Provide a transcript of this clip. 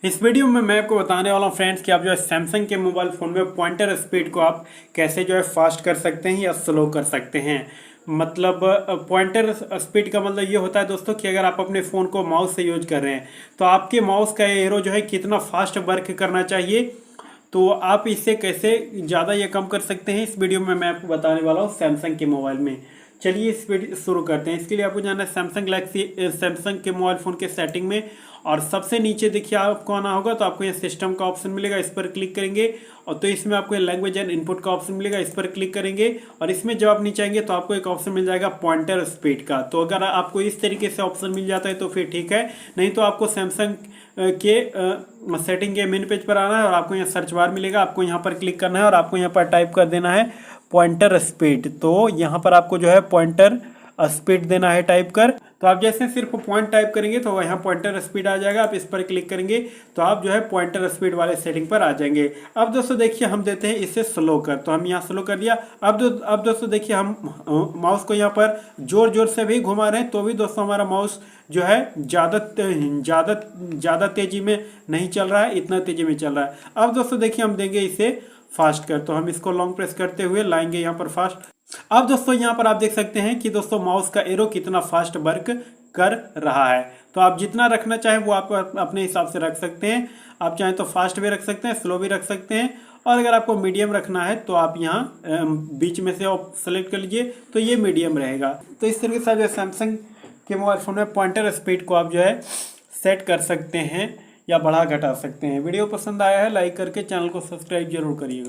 इस वीडियो में मैं आपको बताने वाला हूँ फ्रेंड्स कि आप जो है सैमसंग के मोबाइल फ़ोन में पॉइंटर स्पीड को आप कैसे जो है फास्ट कर सकते हैं या स्लो कर सकते हैं। मतलब पॉइंटर स्पीड का मतलब ये होता है दोस्तों कि अगर आप अपने फ़ोन को माउस से यूज कर रहे हैं तो आपके माउस का एरो जो है कितना फास्ट वर्क करना चाहिए, तो आप इससे कैसे ज़्यादा या कम कर सकते हैं इस वीडियो में मैं आपको बताने वाला हूँ सैमसंग के मोबाइल में। चलिए इस वीडियो शुरू करते हैं। इसके लिए आपको जाना है सैमसंग के मोबाइल फ़ोन के सेटिंग में, और सबसे नीचे देखिए आपको आना होगा तो आपको ये सिस्टम का ऑप्शन मिलेगा, इस पर क्लिक करेंगे और तो इसमें आपको लैंग्वेज एंड इनपुट का ऑप्शन मिलेगा, इस पर क्लिक करेंगे और इसमें जब आप नीचे आएंगे तो आपको एक ऑप्शन मिल जाएगा पॉइंटर स्पीड का। तो अगर आपको इस तरीके से ऑप्शन मिल जाता है तो फिर ठीक है, नहीं तो आपको सैमसंग के सेटिंग के मेन पेज पर आना है और आपको यहाँ सर्च बार मिलेगा, आपको यहाँ पर क्लिक करना है और आपको यहाँ पर टाइप कर देना है पॉइंटर स्पीड। तो यहाँ पर आपको जो है पॉइंटर स्पीड देना है टाइप कर। तो आप जैसे सिर्फ पॉइंट टाइप करेंगे तो यहाँ पॉइंटर स्पीड आ जाएगा, आप इस पर क्लिक करेंगे तो आप जो है पॉइंटर स्पीड वाले सेटिंग पर आ जाएंगे। अब दोस्तों देखिए हम देते हैं इसे स्लो कर, तो हम यहाँ स्लो कर दिया। अब दोस्तों देखिए हम माउस को यहाँ पर जोर जोर से भी घुमा रहे हैं तो भी दोस्तों हमारा माउस जो है ज़्यादा तेजी में नहीं चल रहा है, इतना तेजी में चल रहा है। अब दोस्तों देखिए हम देंगे इसे फास्ट कर, तो हम इसको लॉन्ग प्रेस करते हुए लाएंगे यहाँ पर फास्ट। अब दोस्तों यहाँ पर आप देख सकते हैं कि दोस्तों माउस का एरो कितना फास्ट वर्क कर रहा है। तो आप जितना रखना चाहें वो आप अपने हिसाब से रख सकते हैं। आप चाहें तो फास्ट भी रख सकते हैं, स्लो भी रख सकते हैं, और अगर आपको मीडियम रखना है तो आप यहाँ बीच में से आप सेलेक्ट कर लीजिए तो ये मीडियम रहेगा। तो इस तरीके से जो सैमसंग के मोबाइल फ़ोन में पॉइंटर स्पीड को आप जो है सेट कर सकते हैं या बढ़ा घटा सकते हैं। वीडियो पसंद आया है लाइक करके चैनल को सब्सक्राइब जरूर करिएगा।